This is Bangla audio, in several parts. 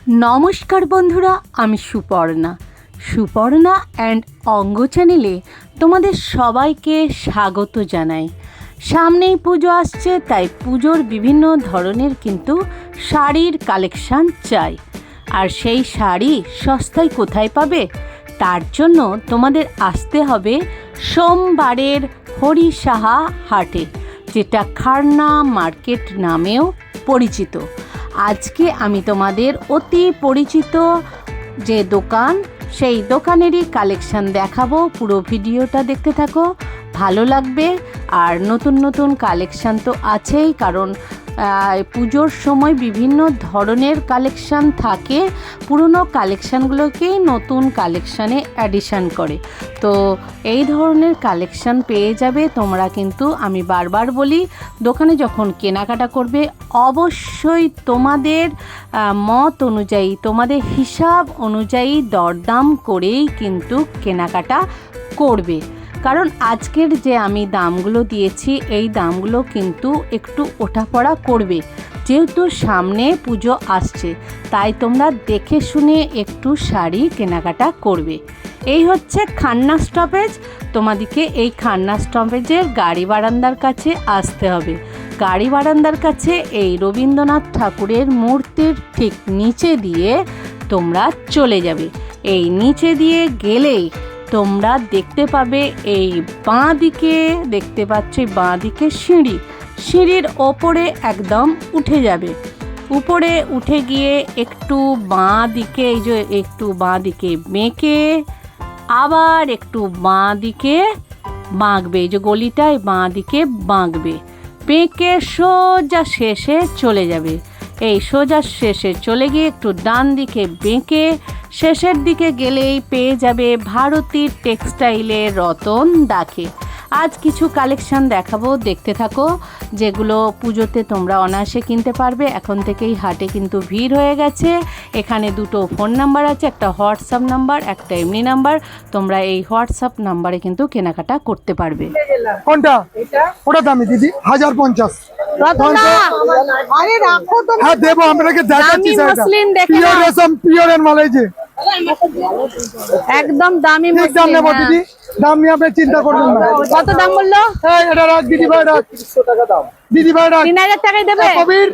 নমস্কার বন্ধুরা, আমি সুপর্ণা অ্যান্ড অঙ্গ চ্যানেলে তোমাদের সবাইকে স্বাগত জানাই। সামনেই পুজো আসছে, তাই পুজোর বিভিন্ন ধরনের কিন্তু শাড়ির কালেকশান চাই। আর সেই শাড়ি সস্তায় কোথায় পাবে, তার জন্য তোমাদের আসতে হবে সোমবারের হরিসাহা হাটে, যেটা খারনা মার্কেট নামেও পরিচিত। আজকে আমি তোমাদের অতি পরিচিত যে দোকান, সেই দোকানেরই কালেকশান দেখাবো। পুরো ভিডিওটা দেখতে থাকো, ভালো লাগবে। আর নতুন নতুন কালেকশান তো আছেই, কারণ পুজোর সময় বিভিন্ন ধরনের কালেকশান থাকে, পুরনো কালেকশানগুলোকেই নতুন কালেকশানে অ্যাডিশান করে। তো এই ধরনের কালেকশান পেয়ে যাবে তোমরা। কিন্তু আমি বারবার বলি, দোকানে যখন কেনাকাটা করবে অবশ্যই তোমাদের মত অনুযায়ী, তোমাদের হিসাব অনুযায়ী দরদাম করেই কিন্তু কেনাকাটা করবে। কারণ আজকের যে আমি দামগুলো দিয়েছি, এই দামগুলো কিন্তু একটু ওঠাপড়া করবে, যেহেতু সামনে পুজো আসছে। তাই তোমরা দেখে শুনে একটু শাড়ি কেনাকাটা করবে। এই হচ্ছে খান্না স্টপেজ। তোমাদেরকে এই খান্না স্টপেজের গাড়ি বারান্দার কাছে আসতে হবে। গাড়ি বারান্দার কাছে এই রবীন্দ্রনাথ ঠাকুরের মূর্তির ঠিক নিচে দিয়ে তোমরা চলে যাবে। এই নিচে দিয়ে গেলেই তোমরা দেখতে পাবে, এই বাঁ দিকে দেখতে পাচ্ছ, বাঁ দিকে সিঁড়ির ওপরে একদম উঠে যাবে। উপরে উঠে গিয়ে একটু বাঁ দিকে, এই যে একটু বাঁ দিকে বেঁকে আবার একটু বাঁ দিকে বাঁকবে, এই যে গলিটায় বাঁ দিকে বাঁকবে, বেঁকে সোজা শেষে চলে যাবে। এই সোজা শেষে চলে গিয়ে একটু ডান দিকে বেঁকে শেষের দিকে গেলেই পেয়ে যাবে ভারতী টেক্সটাইলের রতন দাকে। আজ কিছু কালেকশান দেখাবো, দেখতে থাকো, যেগুলো পুজোতে তোমরা অনায়াসে কিনতে পারবে। এখন থেকেই হাটে কিন্তু ভিড় হয়ে গেছে। এখানে দুটো ফোন নাম্বার আছে, একটা হোয়াটসঅ্যাপ নাম্বার, একটা এমনি নাম্বার। তোমরা এই হোয়াটসঅ্যাপ নাম্বারে কিন্তু কেনাকাটা করতে পারবে। কোনটা? ওটা দামি দিদি 1050। আরে রাখো তো, হ্যাঁ দেবো, আপনাকে দেখাচ্ছি। পিওর রেশম, পিওর এর মাল, এই যে একদম দামি ঠিক দাম নেবো দিদি। দাম নিয়ে আপনি চিন্তা করবেন না। কত দাম বললো? এটা রাখ দিদি ভাই, রাখ 300 টাকা দাম দিদি ভাই, রাখ 3000 টাকায় দেবে। কবির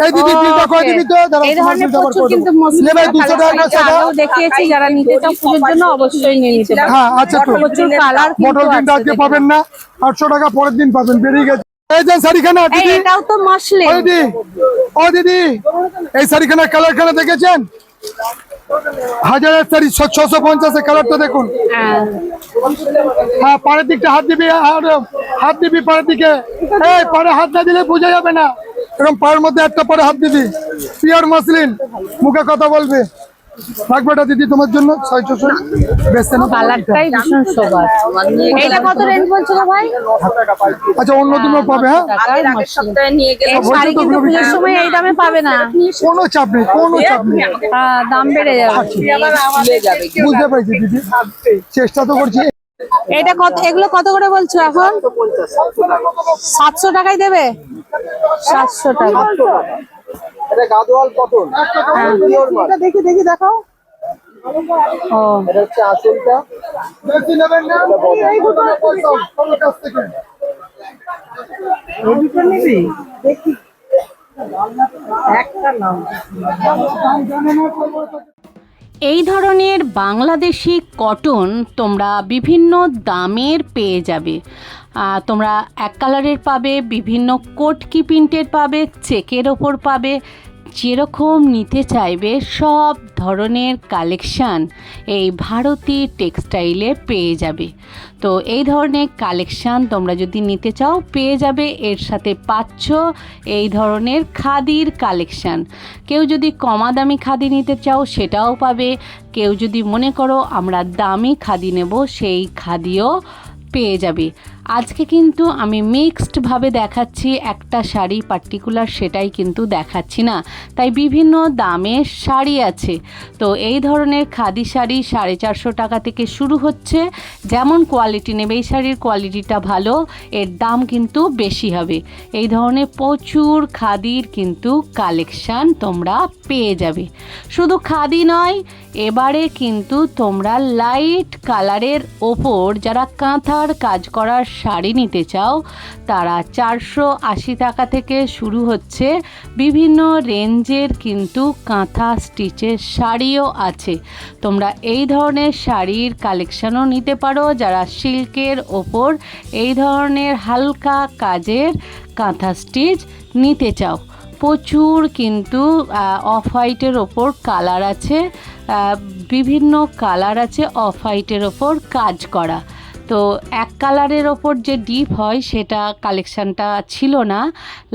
এই দিদি বিলটা করে দিবি তো। এই ধরনের প্রচুর কিন্তু মসলিন 200 টাকা দেখিয়েছি, যারা নিতে চাও পুজোর জন্য অবশ্যই নিয়ে নিতে পারো। হ্যাঁ আচ্ছা, প্রচুর কালার মডেল কিন্তু আজকে পাবেন না, 800 টাকা পরের দিন পাবেন, বেরিয়ে গেছে। এই যে শাড়িখানা দিদি, এটাও তো মসলিন। ও দিদি, এই শাড়িখানার কালারখানা দেখেছেন? 1000 শাড়ি 650 কালারটা দেখুন। হ্যাঁ, পাড়ের দিকটা হাত দিবি, হাত দিবি পাড়ের দিকে। এই পাড়ে হাত না দিলে বোঝা যাবে না, এরকম পাড়ের মধ্যে একটা পাড়ে হাত দিবি। পিওর মসলিন, মুখে কথা বলবে। রাখবেটা দিদি তোমার জন্য 600। বেচতে না, কালারটাই ভীষণ শোভা। এটা কত রেঞ্জ বলছো ভাই? আচ্ছা অন্য দিনও পাবে। হ্যাঁ, আগের সপ্তাহে নিয়ে গেলে এই শাড়ি কিন্তু পুজোর সময় এই দামে পাবে না। কোনো চাপ নেই, কোনো চাপ নেই। দাম বেড়ে যাবে। বুঝতে পারছি দিদি, চেষ্টা তো করছি। এটা কত, এগুলো কত করে বলছো এখন? 700 টাকায় দেবে। 700 টাকা। এটা গাদোয়াল কটন, পিওর মাল। এটা দেখি দেখাও। ও, এটা হচ্ছে আসলটা। বেশি নেবেন না, এই ঘটনা পয়সা আমার কাছ থেকে। এই দুটো নিবি? দেখি একটা নাও। এই ধরনের বাংলাদেশি কটন তোমরা বিভিন্ন দামের পেয়ে যাবে। তোমরা এক কালারের পাবে, বিভিন্ন কোটকি প্রিন্টের পাবে, চেকের ওপর পাবে। যেরকম নিতে চাইবে সব ধরনের কালেকশান এই ভারতী টেক্সটাইলে পেয়ে যাবে। তো এই ধরনের কালেকশান তোমরা যদি নিতে চাও পেয়ে যাবে। এর সাথে পাচ্ছ এই ধরনের খাদির কালেকশান। কেউ যদি কমা দামি খাদি নিতে চাও সেটাও পাবে। কেউ যদি মনে করো আমরা দামি খাদি নেব, সেই খাদিও পেয়ে যাবে। আজকে কিন্তু আমি মিক্সডভাবে দেখাচ্ছি, একটা শাড়ি পার্টিকুলার সেটাই কিন্তু দেখাচ্ছি না, তাই বিভিন্ন দামের শাড়ি আছে। তো এই ধরনের খাদি শাড়ি 450 টাকা থেকে শুরু হচ্ছে। যেমন কোয়ালিটি নেবে, এই শাড়ির কোয়ালিটিটা ভালো, এর দাম কিন্তু বেশি হবে। এই ধরনের প্রচুর খাদির কিন্তু কালেকশান তোমরা পেয়ে যাবে। শুধু খাদি নয়, এবারে কিন্তু তোমরা লাইট কালারের ওপর যারা কাঁথার কাজ করার শাড়ি নিতে চাও, তারা 480 টাকা থেকে শুরু হচ্ছে। বিভিন্ন রেঞ্জের কিন্তু কাঁথা স্টিচের শাড়িও আছে। তোমরা এই ধরনের শাড়ির কালেকশানও নিতে পারো যারা সিল্কের ওপর এই ধরনের হালকা কাজের কাঁথা স্টিচ নিতে চাও। প্রচুর কিন্তু অফ হোয়াইটের ওপর কালার আছে, বিভিন্ন কালার আছে অফ হোয়াইটের ওপর কাজ করা। তো এক কালারের ওপর যে ডিপ হয় সেটা কালেকশানটা ছিল না।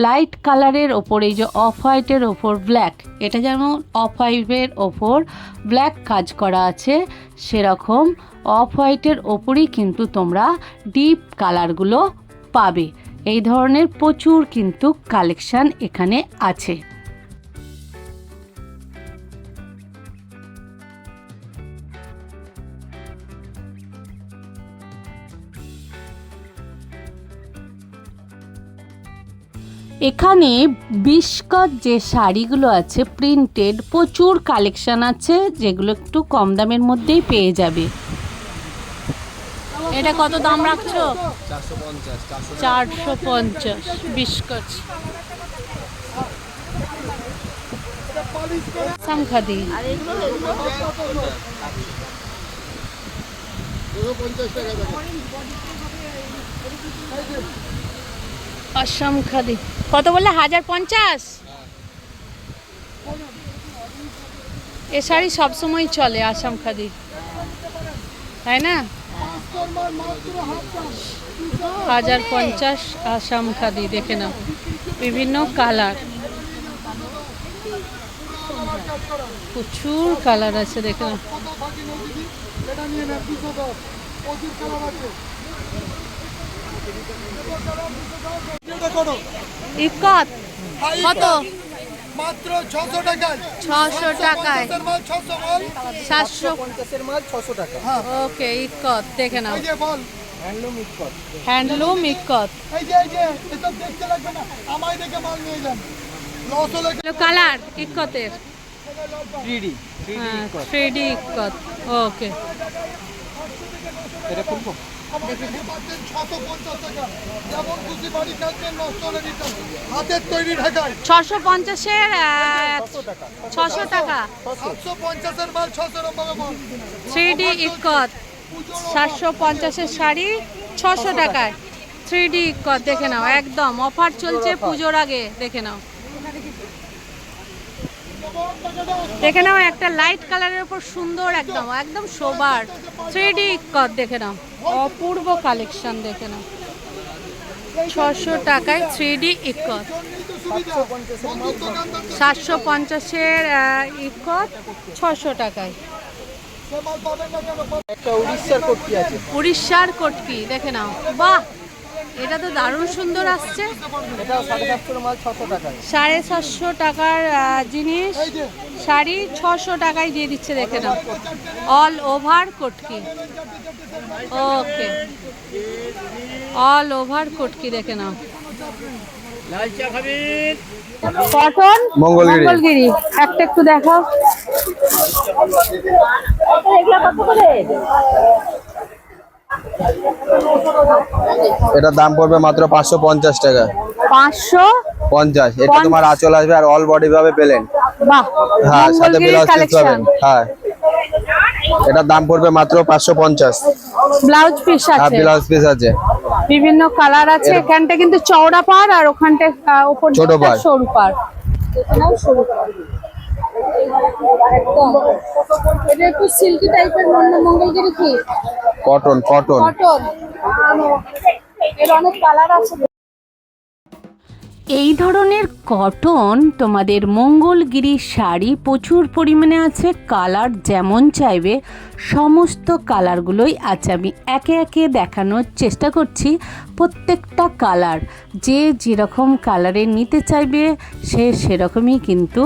লাইট কালারের ওপর এই যে অফ হোয়াইটের ওপর ব্ল্যাক, এটা যেমন অফ হোয়াইটের ওপর ব্ল্যাক কাজ করা আছে, সেরকম অফ হোয়াইটের ওপরই কিন্তু তোমরা ডিপ কালারগুলো পাবে। এই ধরনের প্রচুর কিন্তু কালেকশান এখানে আছে। এখানে বিস্কট যে শাড়িগুলো আছে প্রিন্টেড, প্রচুর কালেকশান আছে যেগুলো একটু কম দামের মধ্যেই পেয়ে যাবে। এটা কত দাম রাখছো? 450 বিস্কট খাদি। আসাম খাদি কত বললে? 1050। এ শাড়ি সবসময় চলে আসাম খাদি, তাই না? 1050 আসাম খাদি। দেখে নাও, বিভিন্ন কালার, প্রচুর কালার আছে। দেখে নাও, ইকত কত? মাত্র 600 টাকায়। 600 টাকায় 750 মাল 600 টাকা। ওকে, ইকত দেখে নাও, এই যে বল হ্যান্ডলুম ইকট। হ্যান্ডলুম ইকত। এই যে এসব দেখতে লাগবে না, আমায় দেখে মাল নিয়ে যান। লস হলে কালার ইকতের 3D 3D ইকত। ওকে, এটা কোন দেখতে পাচ্ছেন 650 টাকা। যেমন খুশি বাড়ি কাটবেন, নষ্ট হলে রিটার্ন। হাতের তৈরি ঢাকায় 650-এর 600 টাকা। 750 এর মাল 600 টাকা মাল। 3D ইকত 750-এর শাড়ি 600 টাকায়। 3D ইকত দেখে নাও, একদম অফার চলছে পুজোর আগে। দেখে নাও, দেখে নাও, একটা লাইট কালারের উপর সুন্দর একদম একদম সোবার 3D ইকত। দেখে নাও, অপূর্ব কালেকশন। দেখে নাও, 600 টাকায় 3D ইকত। 750-এর ইকত 600 টাকায়। একটা উড়িষ্যার কোটি আছে। উড়িষ্যার কটকি দেখে নাও, বাহ, এটা তো দারুণ সুন্দর আসছে। এটা 750 মাল 600 টাকা। 750 টাকার জিনিস শাড়ি 600 টাকায় দিয়ে দিচ্ছে। দেখে নাও, অল ওভার কটকি। ওকে, অল ওভার কটকি। দেখে নাও, কটন মঙ্গলগিরি। একটা একটু দেখাও। এটার দাম পড়বে মাত্র 550 টাকা। 550। এটা তোমার আঁচল আসবে আর অল বডি ভাবে পেলেন। বাহ, হ্যাঁ, সাথে ব্লাউজ পিস কালেকশন। পাবেন। হ্যাঁ, এটার দাম পড়বে মাত্র 550। ব্লাউজ পিস হ্যাঁ, আছে, ব্লাউজ পিস আছে, বিভিন্ন কালার আছে। এখানটা কিন্তু চওড়া পাড় আর ওখানটা উপর ছোট পাড়। সরু পাড়। এখানেও সরু পাড়। একদম এটা একটু সিল্কি টাইপের। মঙ্গলগিরি কি কটন কটন। কটন, এর অনেক কালার আছে। এই ধরনের কটন তোমাদের মঙ্গলগিরি শাড়ি প্রচুর পরিমাণে আছে। কালার যেমন চাইবে সমস্ত কালারগুলোই আছে। আমি একে একে দেখানোর চেষ্টা করছি প্রত্যেকটা কালার। যে যেরকম কালারের নিতে চাইবে সে সেরকমই কিন্তু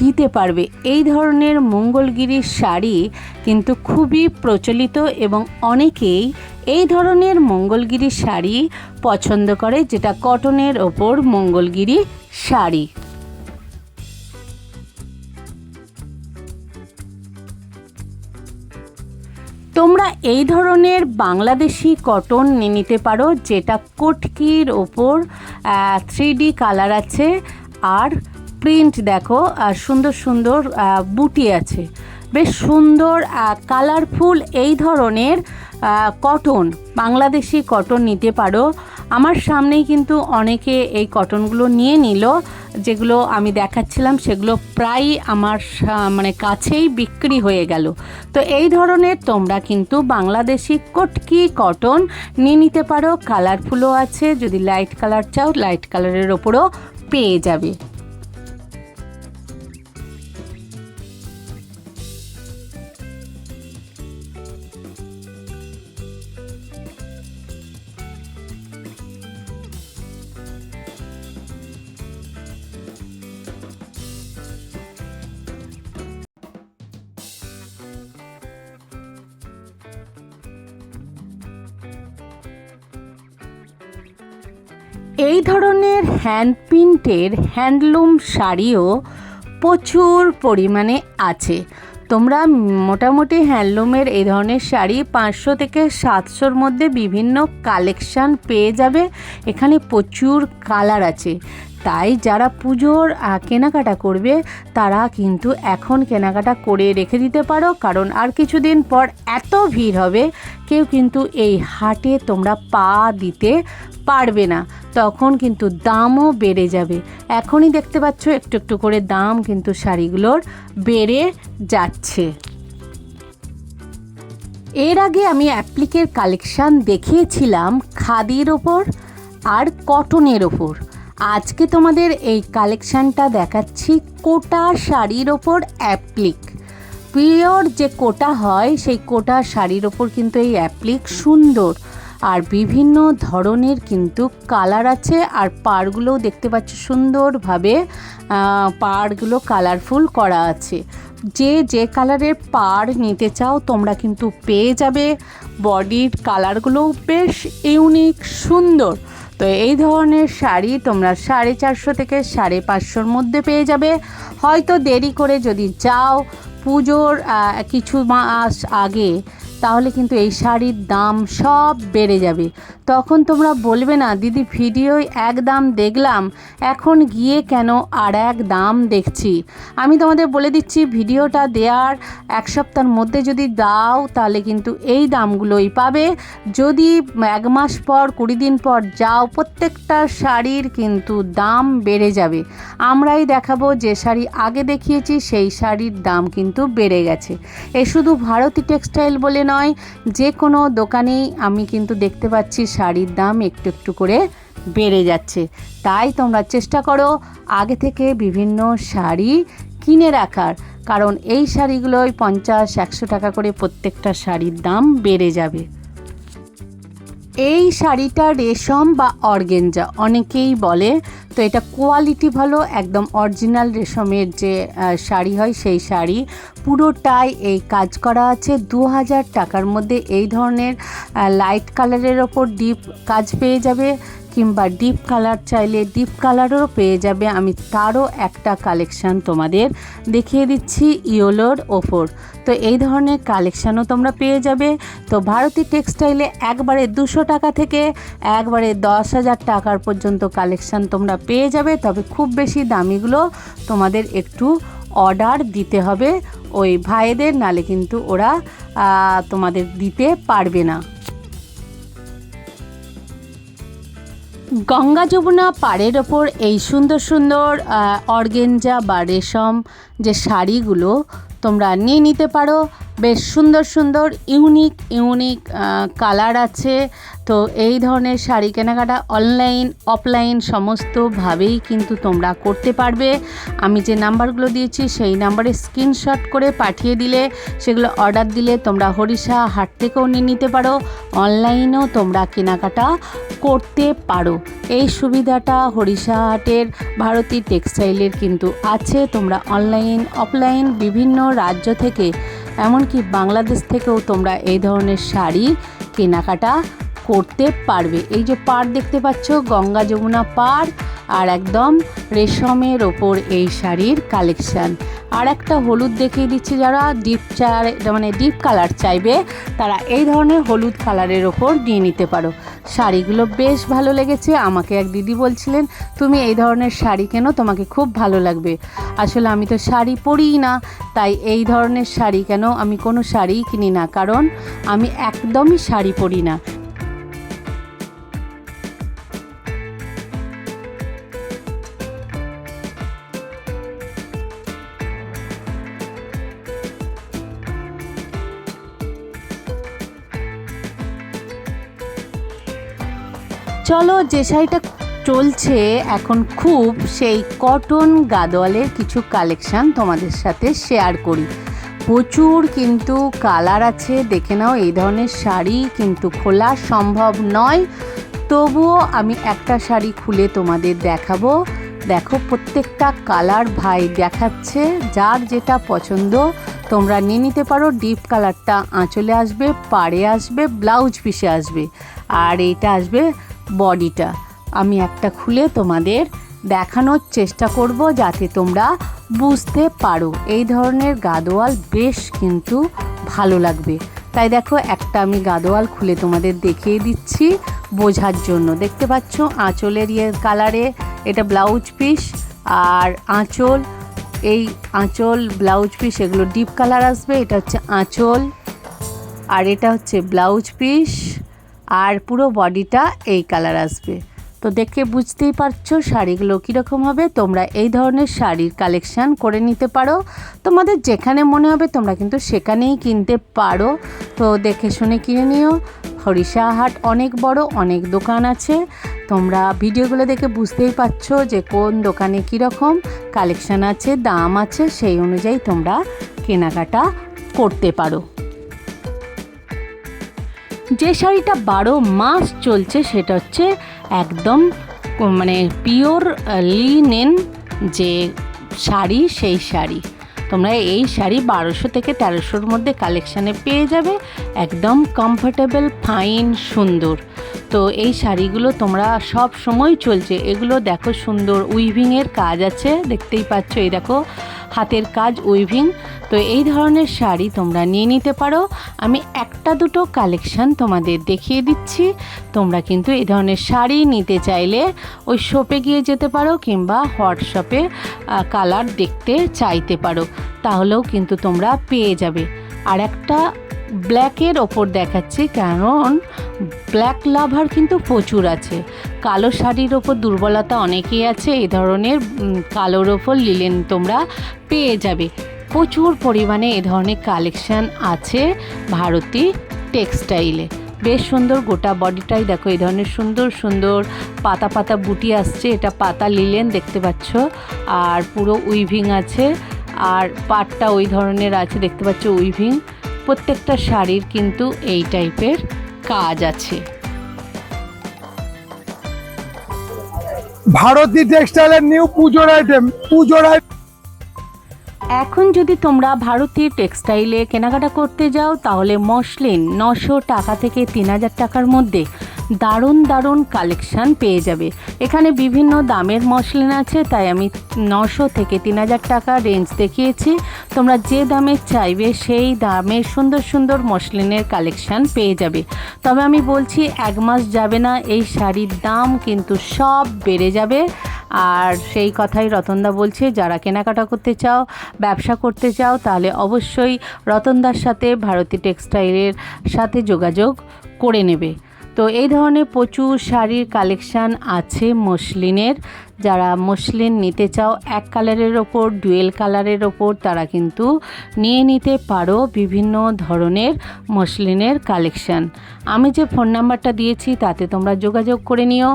দিতে পারবে। এই ধরনের মঙ্গলগিরি শাড়ি কিন্তু খুবই প্রচলিত এবং অনেকেই এই ধরনের মঙ্গলগিরি শাড়ি পছন্দ করে, যেটা কটনের ওপর মঙ্গলগিরি শাড়ি। তোমরা এই ধরনের বাংলাদেশি কটন নিয়ে নিতে পারো, যেটা কটকির ওপর 3D কালার আছে আর প্রিন্ট দেখো সুন্দর সুন্দর বুটি আছে, বেশ সুন্দর কালারফুল। এই ধরনের কটন বাংলাদেশি কটন নিতে পারো। আমার সামনেই কিন্তু অনেকে এই কটনগুলো নিয়ে নিল, যেগুলো আমি দেখাচ্ছিলাম সেগুলো প্রায় আমার মানে কাছেই বিক্রি হয়ে গেল। তো এই ধরনের তোমরা কিন্তু বাংলাদেশি কটকি কটন নিয়ে নিতে পারো। কালারফুলও আছে, যদি লাইট কালার চাও লাইট কালারের ওপরও পেয়ে যাবে। এই ধরনের হ্যান্ড প্রিন্টের হ্যান্ডলুম শাড়িও প্রচুর পরিমাণে আছে। তোমরা মোটামুটি হ্যান্ডলুমের এই ধরনের শাড়ি 500 থেকে 700-র মধ্যে বিভিন্ন কালেকশান পেয়ে যাবে। এখানে প্রচুর কালার আছে, তাই যারা পুজোর কেনাকাটা করবে তারা কিন্তু এখন কেনাকাটা করে রেখে দিতে পারো, কারণ আর কিছুদিন পর এত ভিড় হবে কেউ কিন্তু এই হাটে তোমরা পা দিতে পারবে না, তখন কিন্তু দামও বেড়ে যাবে। এখনই দেখতে পাচ্ছ একটু একটু করে দাম কিন্তু শাড়িগুলোর বেড়ে যাচ্ছে। এর আগে আমি অ্যাপ্লিকের কালেকশান দেখিয়েছিলাম খাদির ওপর আর কটনের ওপর। আজকে তোমাদের এই কালেকশানটা দেখাচ্ছি কোটা শাড়ির ওপর অ্যাপ্লিক। পিওর যে কোটা হয় সেই কোটা শাড়ির ওপর কিন্তু এই অ্যাপ্লিক সুন্দর, আর বিভিন্ন ধরনের কিন্তু কালার আছে। আর পাড়গুলোও দেখতে পাচ্ছ সুন্দরভাবে পাড়গুলো কালারফুল করা আছে। যে যে কালারের পাড় নিতে চাও তোমরা কিন্তু পেয়ে যাবে। বডির কালারগুলোও বেশ ইউনিক সুন্দর। তো এই ধরনের শাড়ি তোমরা 450 থেকে 550-র মধ্যে পেয়ে যাবে। হয়তো দেরি করে যদি যাও পুজোর কিছু মাস আগে, তাহলে কিন্তু এই শাড়ির দাম সব বেড়ে যাবে। তখন তোমরা বলবে না দিদি ভিডিওয় এক দাম দেখলাম, এখন গিয়ে কেন আর এক দাম দেখছি। আমি তোমাদের বলে দিচ্ছি, ভিডিওটা দেওয়ার 1 সপ্তাহের মধ্যে যদি দাও তাহলে কিন্তু এই দামগুলোই পাবে। যদি 1 মাস পর 20 দিন পর যাও, প্রত্যেকটা শাড়ির কিন্তু দাম বেড়ে যাবে। আমরাই দেখাবো যে শাড়ি আগে দেখিয়েছি সেই শাড়ির দাম কিন্তু বেড়ে গেছে। এ শুধু ভারতী টেক্সটাইল বলে নয়, যে কোনো দোকানেই আমি কিন্তু দেখতে পাচ্ছি শাড়ির দাম একটু একটু করে বেড়ে যাচ্ছে। তাই তোমরা চেষ্টা করো আগে থেকে বিভিন্ন শাড়ি কিনে রাখার, কারণ এই শাড়িগুলোই 50-100 টাকা করে প্রত্যেকটা শাড়ির দাম বেড়ে যাবে। এই শাড়িটা রেশম বা অর্গেঞ্জা অনেকেই বলে, তো এটা কোয়ালিটি ভালো, একদম অরিজিনাল রেশমের যে শাড়ি হয় সেই শাড়ি। পুরোটাই এই কাজ করা আছে। 2000 টাকার মধ্যে এই ধরনের লাইট কালারের ওপর ডিপ কাজ পেয়ে যাবে, কিংবা ডিপ কালার চাইলে ডিপ কালারও পেয়ে যাবে। আমি তারও একটা কালেকশান তোমাদের দেখিয়ে দিচ্ছি ইয়েলোর ওপর। তো এই ধরনের কালেকশানও তোমরা পেয়ে যাবে। তো ভারতী টেক্সটাইলে একবারে 200 টাকা থেকে একবারে 10,000 টাকার পর্যন্ত কালেকশান তোমরা পেয়ে যাবে। তবে খুব বেশি দামিগুলো তোমাদের একটু অর্ডার দিতে হবে ওই ভাইদের, নালে কিন্তু ওরা তোমাদের দিতে পারবে না। গঙ্গা যমুনা পাড়ের ওপর এই সুন্দর সুন্দর অর্গেঞ্জা বা রেশম যে শাড়িগুলো তোমরা নিয়ে নিতে পারো। বেশ সুন্দর সুন্দর ইউনিক কালার আছে। তো এই ধরনের শাড়ি কেনাকাটা অনলাইন অফলাইন সমস্তভাবেই কিন্তু তোমরা করতে পারবে। আমি যে নাম্বারগুলো দিয়েছি সেই নাম্বারে স্ক্রিনশট করে পাঠিয়ে দিলে, সেগুলো অর্ডার দিলে তোমরা হরিষা হাট থেকেও নিয়ে নিতে পারো, অনলাইনেও তোমরা কেনাকাটা করতে পারো। এই সুবিধাটা হরিষা হাটের ভারতী টেক্সটাইলের কিন্তু আছে। তোমরা অনলাইন অফলাইন বিভিন্ন রাজ্য থেকে, এমনকি বাংলাদেশ থেকেও তোমরা এই ধরনের শাড়ি কেনাকাটা করতে পারবে। এই যে পাড় দেখতে পাচ্ছ, গঙ্গা যমুনা পাড়, আর একদম রেশমের ওপর এই শাড়ির কালেকশান। আর একটা হলুদ দেখিয়ে দিচ্ছি, যারা ডিপ কালার চাইবে তারা এই ধরনের হলুদ কালারের ওপর নিয়ে নিতে পারো। শাড়িগুলো বেশ ভালো লেগেছে। আমাকে এক দিদি বলছিলেন তুমি এই ধরনের শাড়ি কেনো, তোমাকে খুব ভালো লাগবে। আসলে আমি তো শাড়ি পরিই না, তাই এই ধরনের শাড়ি কেন, আমি কোনো শাড়িই কিনি না, কারণ আমি একদমই শাড়ি পরি না। চলো, যে শাড়িটা চলছে এখন খুব, সেই কটন গাদোয়ালের কিছু কালেকশান তোমাদের সাথে শেয়ার করি। প্রচুর কিন্তু কালার আছে, দেখে নাও। এই ধরনের শাড়ি কিন্তু খোলা সম্ভব নয়, তবুও আমি একটা শাড়ি খুলে তোমাদের দেখাবো। দেখো, প্রত্যেকটা কালার ভাই দেখাচ্ছে, যার যেটা পছন্দ তোমরা নিয়ে নিতে পারো। ডিপ কালারটা আঁচলে আসবে, পাড়ে আসবে, ব্লাউজ পিসে আসবে, আর এইটা আসবে বডিটা। আমি একটা খুলে তোমাদের দেখানোর চেষ্টা করব যাতে তোমরা বুঝতে পারো। এই ধরনের গাদোয়াল বেশ কিন্তু ভালো লাগবে। তাই দেখো, একটা আমি গাদোয়াল খুলে তোমাদের দেখিয়ে দিচ্ছি বোঝার জন্য। দেখতে পাচ্ছ আঁচলের কালারে, এটা ব্লাউজ পিস আর আঁচল, এই আঁচল ব্লাউজ পিস এগুলো ডিপ কালার আসবে। এটা হচ্ছে আঁচল, আর এটা হচ্ছে ব্লাউজ পিস, আর পুরো বডিটা এই কালার আসবে। তো দেখে বুঝতেই পারছো শাড়িগুলো কীরকম হবে। তোমরা এই ধরনের শাড়ির কালেকশান করে নিতে পারো, তোমাদের যেখানে মনে হবে তোমরা কিন্তু সেখানেই কিনতে পারো। তো দেখে শুনে কিনে নিও। হরিষা হাট অনেক বড়, অনেক দোকান আছে। তোমরা ভিডিওগুলো দেখে বুঝতেই পারছো যে কোন দোকানে কীরকম কালেকশান আছে, দাম আছে, সেই অনুযায়ী তোমরা কেনাকাটা করতে পারো। যে শাড়িটা 12 মাস চলছে সেটা হচ্ছে একদম পিওর লিনেন যে শাড়ি, সেই শাড়ি। তোমরা এই শাড়ি 1200 থেকে 1300-র মধ্যে কালেকশানে পেয়ে যাবে, একদম কমফোর্টেবল, ফাইন, সুন্দর। তো এই শাড়িগুলো তোমরা সব সময় চলছে। এগুলো দেখো সুন্দর উইভিংয়ের কাজ আছে, দেখতেই পাচ্ছ, এই দেখো হাতের কাজ, উইভিং। তো এই ধরনের শাড়ি তোমরা নিয়ে নিতে পারো। আমি একটা দুটো কালেকশান তোমাদের দেখিয়ে দিচ্ছি। তোমরা কিন্তু এই ধরনের শাড়ি নিতে চাইলে ওই শপে গিয়ে যেতে পারো, কিংবা হোয়াটসঅ্যাপে কালার দেখতে চাইতে পারো, তাহলেও কিন্তু তোমরা পেয়ে যাবে। আর একটা ব্ল্যাকের ওপর দেখাচ্ছি, কারণ ব্ল্যাক লাভার কিন্তু প্রচুর আছে। কালো শাড়ির ওপর দুর্বলতা অনেকেই আছে, এই ধরনের কালোর ওপর লিলেন তোমরা পেয়ে যাবে। প্রচুর পরিমাণে এ ধরনের কালেকশান আছে ভারতী টেক্সটাইলে। বেশ সুন্দর, গোটা বডিটাই দেখো এই ধরনের সুন্দর সুন্দর পাতা পাতা বুটি আসছে। এটা পাতা লিলেন দেখতে পাচ্ছ, আর পুরো উইভিং আছে, আর পাটটা ওই ধরনের আছে, দেখতে পাচ্ছ উইভিং। প্রত্যেকটা শাড়ির কিন্তু এই টাইপের কাজ আছে। ভারতী টেক্সটাইলের নিউ পুজোর আইটেম, এখন যদি তোমরা ভারতী টেক্সটাইলে কেনাকাটা করতে যাও, তাহলে মসলিন 900 টাকা থেকে 3000 টাকার মধ্যে দারুণ দারুণ কালেকশান পেয়ে যাবে। এখানে বিভিন্ন দামের মসলিন আছে, তাই আমি 900 থেকে 3000 টাকা রেঞ্জ দেখিয়েছি। তোমরা যে দামে চাইবে সেই দামের সুন্দর সুন্দর মসলিনের কালেকশান পেয়ে যাবে। তবে আমি বলছি, 1 মাস যাবে না এই শাড়ির দাম কিন্তু সব বেড়ে যাবে। আর সেই কথাই রতনদা বলছে, যারা কেনাকাটা করতে চাও, ব্যবসা করতে চাও, তাহলে অবশ্যই রতনদার সাথে ভারতী টেক্সটাইলের সাথে যোগাযোগ করে নেবে। তো এই ধরনের প্রচুর শাড়ির কালেকশান আছে মসলিনের, যারা মসলিন নিতে চাও এক কালারের ওপর, ডুয়েল কালারের ওপর, তারা কিন্তু নিয়ে নিতে পারো বিভিন্ন ধরনের মসলিনের কালেকশান। আমি যে ফোন নাম্বারটা দিয়েছি তাতে তোমরা যোগাযোগ করে নিও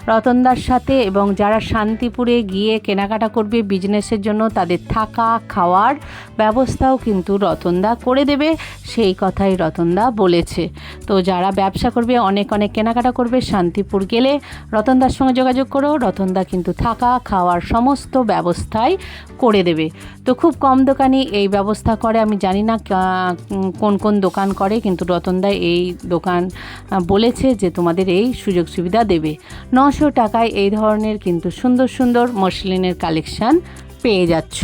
রতনদার সাথে, এবং যারা শান্তিপুরে গিয়ে কেনাকাটা করবে বিজনেসের জন্য তাদের থাকা খাওয়ার ব্যবস্থাও কিন্তু রতনদা করে দেবে, সেই কথাই রতনদা বলেছে। তো যারা ব্যবসা করবে, অনেক অনেক কেনাকাটা করবে, শান্তিপুর গেলে রতনদার সঙ্গে যোগাযোগ করো, রতনদা কিন্তু থাকা খাওয়ার সমস্ত ব্যবস্থাই করে দেবে। তো খুব কম দোকানই এই ব্যবস্থা করে, আমি জানি না কোন কোন দোকান করে, কিন্তু রতনদা এই দোকান বলেছে যে তোমাদের এই সুযোগ সুবিধা দেবে। 900 টাকায় এই ধরনের কিন্তু সুন্দর সুন্দর মসলিনের কালেকশান পেয়ে যাচ্ছ।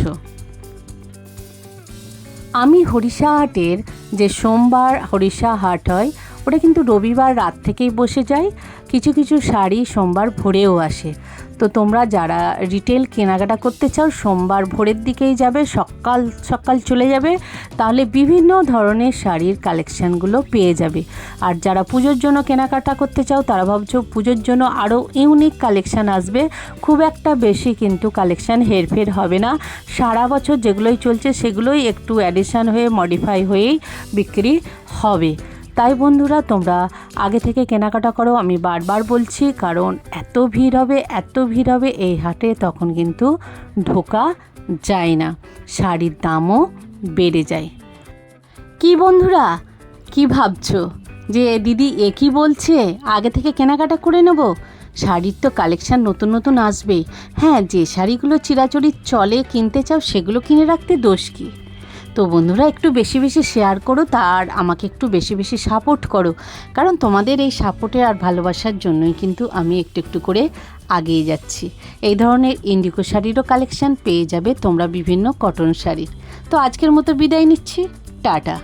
আমি হরিষা হাটের যে সোমবার হরিষা হাট হয় ওটা কিন্তু রবিবার রাত থেকেই বসে যায়, কিছু কিছু শাড়ি সোমবার ভোরেও আসে। তো তোমরা যারা রিটেল কেনাকাটা করতে চাও সোমবার ভোরের দিকেই যাবে, সকাল সকাল চলে যাবে, তাহলে বিভিন্ন ধরনের শাড়ির কালেকশানগুলো পেয়ে যাবে। আর যারা পুজোর জন্য কেনাকাটা করতে চাও তারা ভাবছো পুজোর জন্য আরও ইউনিক কালেকশান আসবে, খুব একটা বেশি কিন্তু কালেকশান হেরফের হবে না, সারা বছর যেগুলোই চলছে সেগুলোই একটু অ্যাডিশান হয়ে মডিফাই হয়েই বিক্রি হবে। তাই বন্ধুরা তোমরা আগে থেকে কেনাকাটা করো, আমি বারবার বলছি, কারণ এত ভিড় হবে এই হাটে, তখন কিন্তু ঢোকা যায় না, শাড়ির দামও বেড়ে যায়। কি বন্ধুরা কি ভাবছো যে দিদি এ কী বলছে, আগে থেকে কেনাকাটা করে নেব? শাড়ির তো কালেকশান নতুন নতুন আসবে। হ্যাঁ, যে শাড়িগুলো চিরাচরিত চলে কিনতে চাও সেগুলো কিনে রাখতে দোষ কী? তো বন্ধুরা একটু বেশি বেশি শেয়ার করো, তার আমাকে একটু বেশি বেশি সাপোর্ট করো, কারণ তোমাদের এই সাপোর্টের আর ভালোবাসার জন্যই কিন্তু আমি একটু একটু করে আগিয়ে যাচ্ছি। এই ধরনের ইন্ডিগো শাড়িরও কালেকশান পেয়ে যাবে তোমরা, বিভিন্ন কটন শাড়ির। তো আজকের মতো বিদায় নিচ্ছি, টাটা।